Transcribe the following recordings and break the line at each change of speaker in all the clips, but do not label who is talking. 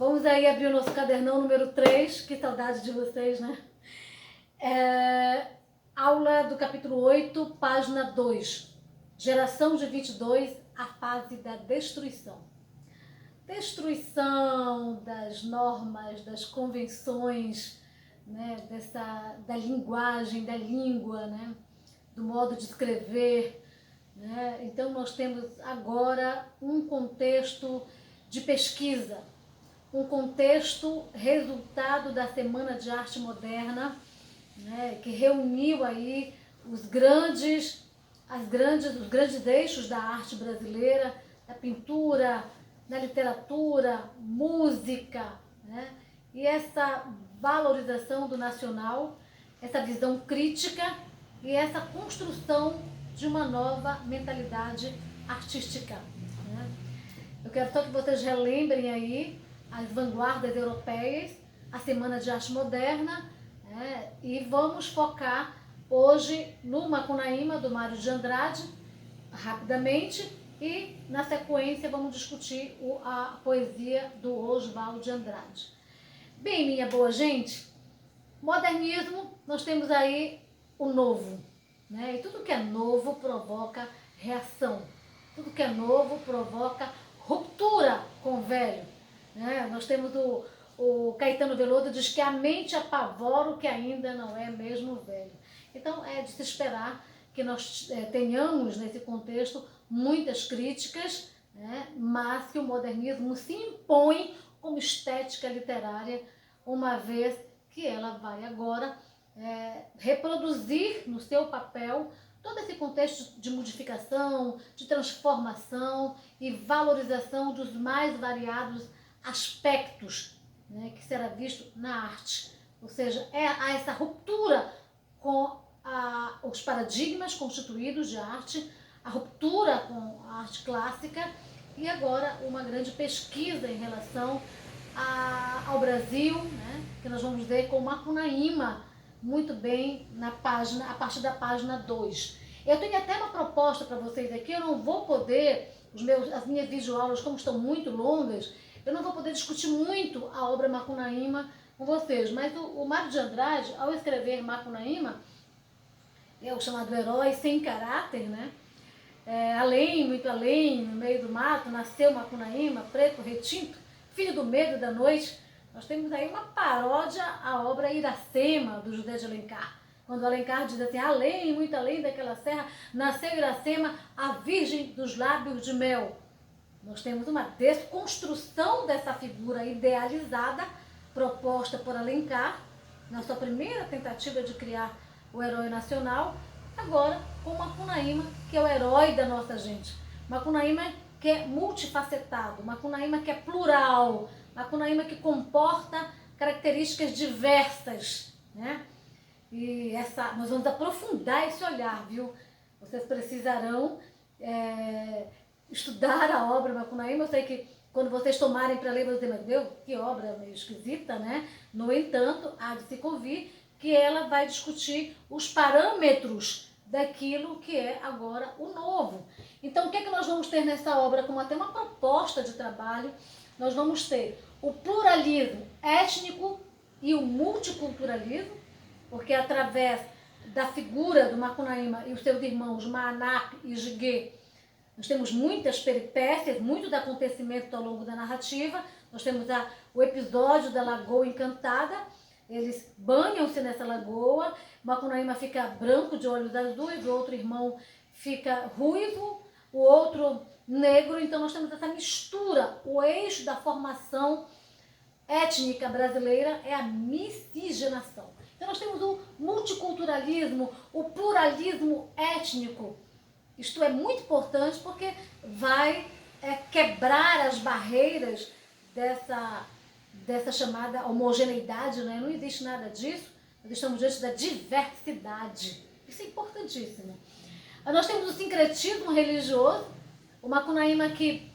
Vamos aí abrir o nosso cadernão número 3, que saudade de vocês, né? Aula do capítulo 8, página 2. Geração de 22, a fase da destruição. Destruição das normas, das convenções, né? Da linguagem, da língua, né? Do modo de escrever, né? Então nós temos agora um contexto de pesquisa, um contexto resultado da Semana de Arte Moderna, né, que reuniu aí os grandes eixos da arte brasileira, da pintura, da literatura, música, né, e essa valorização do nacional, essa visão crítica e essa construção de uma nova mentalidade artística, né. Eu quero só que vocês relembrem aí as vanguardas europeias, a Semana de Arte Moderna, né? E vamos focar hoje no Macunaíma, do Mário de Andrade, rapidamente, e na sequência vamos discutir a poesia do Oswald de Andrade. Bem, minha boa gente, modernismo, nós temos aí o novo, né? E tudo que é novo provoca reação, tudo que é novo provoca ruptura com o velho, né? Nós temos o Caetano Veloso diz que a mente apavora o que ainda não é mesmo velho. Então é de se esperar que nós tenhamos nesse contexto muitas críticas, né? Mas que o modernismo se impõe como estética literária, uma vez que ela vai agora reproduzir no seu papel todo esse contexto de modificação, de transformação e valorização dos mais variados aspectos, né, que será visto na arte. Ou seja, há essa ruptura com os paradigmas constituídos de arte, a ruptura com a arte clássica e agora uma grande pesquisa em relação ao Brasil, né, que nós vamos ver com Macunaíma muito bem a partir da página 2. Eu tenho até uma proposta para vocês aqui, eu não vou poder, as minhas videoaulas, como estão muito longas, eu não vou poder discutir muito a obra Macunaíma com vocês, mas o Mário de Andrade, ao escrever Macunaíma, é o chamado herói sem caráter, né? Muito além, no meio do mato, nasceu Macunaíma, preto, retinto, filho do medo da noite. Nós temos aí uma paródia à obra Iracema, do José de Alencar. Quando Alencar diz assim, além, muito além daquela serra, nasceu Iracema, a virgem dos lábios de mel. Nós temos uma desconstrução dessa figura idealizada, proposta por Alencar, na sua primeira tentativa de criar o herói nacional, agora com Macunaíma, que é o herói da nossa gente. Macunaíma que é multifacetado, Macunaíma que é plural, Macunaíma que comporta características diversas, né? E nós vamos aprofundar esse olhar, viu? Vocês precisarão estudar a obra Macunaíma. Eu sei que quando vocês tomarem para ler, vocês dizem, mas Deus, que obra meio esquisita, né? No entanto, há de se convir que ela vai discutir os parâmetros daquilo que é agora o novo. Então, o que é que nós vamos ter nessa obra? Como até uma proposta de trabalho, nós vamos ter o pluralismo étnico e o multiculturalismo, porque através da figura do Macunaíma e os seus irmãos Maanap e Jigué, nós temos muitas peripécias, muito do acontecimento ao longo da narrativa. Nós temos o episódio da Lagoa Encantada, eles banham-se nessa lagoa, Macunaíma fica branco de olhos azuis, o outro irmão fica ruivo, o outro negro. Então nós temos essa mistura, o eixo da formação étnica brasileira é a miscigenação. Então nós temos o multiculturalismo, o pluralismo étnico. Isto é muito importante porque vai quebrar as barreiras dessa chamada homogeneidade, né? Não existe nada disso, nós estamos diante da diversidade. Isso é importantíssimo. Nós temos o sincretismo religioso, o Macunaíma que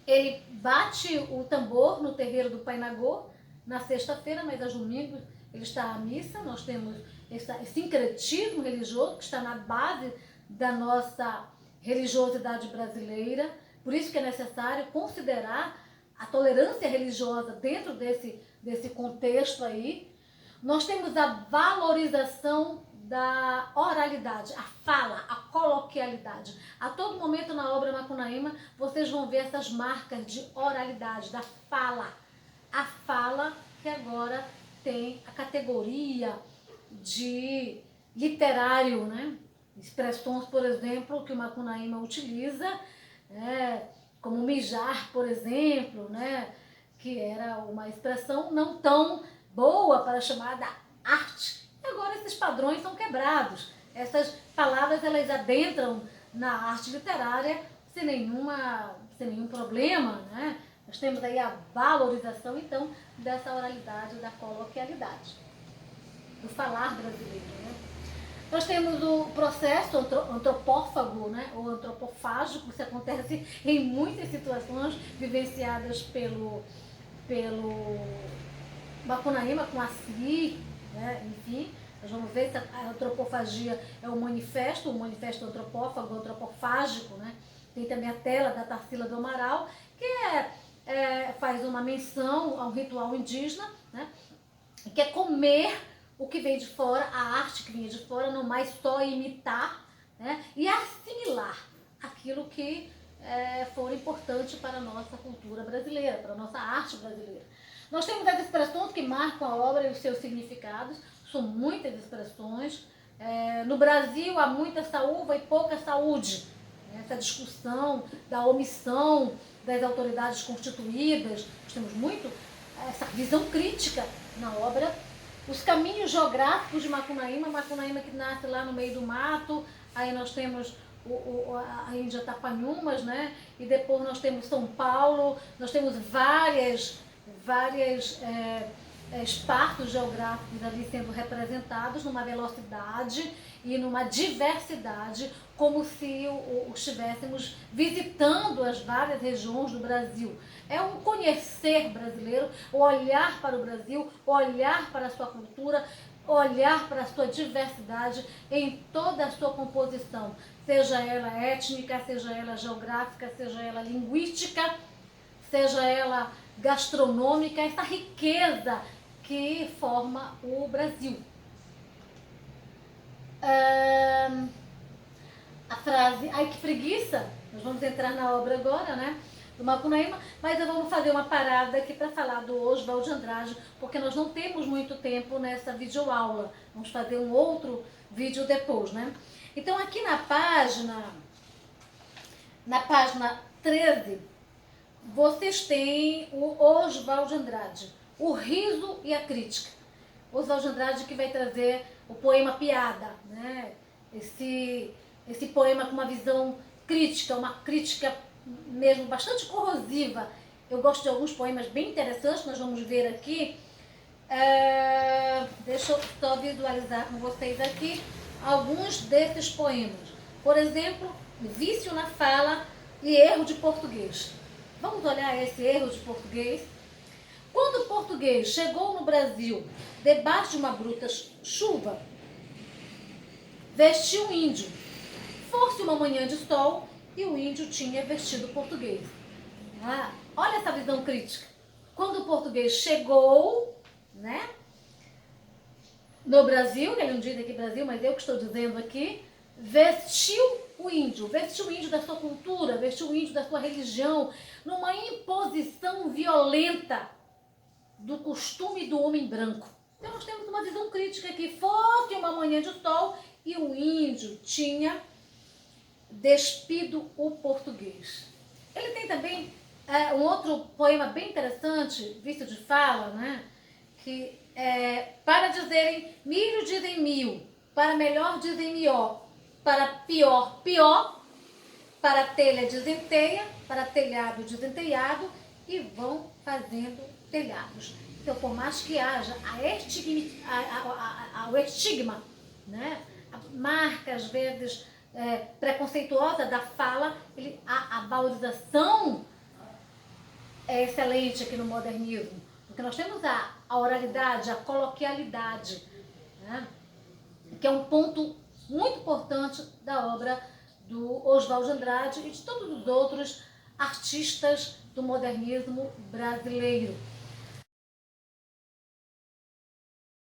ele bate o tambor no terreiro do Painagô na sexta-feira, mas aos domingos ele está à missa. Nós temos esse sincretismo religioso que está na base da nossa religiosidade brasileira. Por isso que é necessário considerar a tolerância religiosa dentro desse contexto aí. Nós temos a valorização da oralidade, a fala, a coloquialidade. A todo momento na obra Macunaíma vocês vão ver essas marcas de oralidade, da fala. A fala que agora tem a categoria de literário, né? Expressões, por exemplo, que o Macunaíma utiliza, como mijar, por exemplo, né? Que era uma expressão não tão boa para a chamada arte. E agora esses padrões são quebrados. Essas palavras elas adentram na arte literária sem nenhum problema, né? Nós temos aí a valorização, então, dessa oralidade, da coloquialidade, do falar brasileiro, né? Nós temos o processo antropófago, né, ou antropofágico, que acontece em muitas situações vivenciadas pelo Macunaíma com a CI, né, enfim. Nós vamos ver se a antropofagia é um manifesto antropófago, antropofágico, né? Tem também a tela da Tarsila do Amaral, que faz uma menção a um ritual indígena, né? Que é comer o que vem de fora, a arte que vinha de fora, não mais só imitar, né? E assimilar aquilo que for importante para a nossa cultura brasileira, para a nossa arte brasileira. Nós temos as expressões que marcam a obra e os seus significados, são muitas expressões. No Brasil há muita saúva e pouca saúde. Essa discussão da omissão das autoridades constituídas, nós temos muito essa visão crítica na obra. Os caminhos geográficos de Macunaíma que nasce lá no meio do mato, aí nós temos a Índia Tapanhumas, né? E depois nós temos São Paulo, nós temos várias espaços geográficos ali sendo representados numa velocidade e numa diversidade, como se estivéssemos visitando as várias regiões do Brasil. É um conhecer brasileiro, olhar para o Brasil, olhar para a sua cultura, olhar para a sua diversidade em toda a sua composição, seja ela étnica, seja ela geográfica, seja ela linguística, seja ela gastronômica, essa riqueza que forma o Brasil. A frase, ai que preguiça, nós vamos entrar na obra agora, né, do Macunaíma, mas eu vou fazer uma parada aqui para falar do Oswald de Andrade, porque nós não temos muito tempo nessa videoaula, vamos fazer um outro vídeo depois, né. Então aqui na página 13, vocês têm o Oswald de Andrade, o riso e a crítica. Oswald de Andrade que vai trazer o poema Piada, né? Esse poema com uma visão crítica, uma crítica mesmo bastante corrosiva. Eu gosto de alguns poemas bem interessantes, nós vamos ver aqui. Deixa eu só visualizar com vocês aqui alguns desses poemas. Por exemplo, Vício na Fala e Erro de Português. Vamos olhar esse erro de português. Quando o português chegou no Brasil, debaixo de uma bruta chuva, vestiu um índio. Fosse uma manhã de sol e o índio tinha vestido o português. Olha essa visão crítica. Quando o português chegou, né, no Brasil, que ele não diz aqui Brasil, mas eu que estou dizendo aqui, vestiu o índio da sua cultura, vestiu o índio da sua religião, numa imposição violenta do costume do homem branco. Então nós temos uma visão crítica que fosse uma manhã de sol e o índio tinha despido o português. Ele tem também um outro poema bem interessante, Vício de Fala, né? Que para dizerem milho dizem mil, para melhor dizem mió, para pior, pior, para telha dizem teia, para telhado dizem telhado, e vão fazendo telhados. Então, por mais que haja o estigma, né? A marca, às vezes, preconceituosa da fala, a valorização é excelente aqui no modernismo, porque nós temos a oralidade, a coloquialidade, né? Que é um ponto muito importante da obra do Oswald de Andrade e de todos os outros artistas do modernismo brasileiro.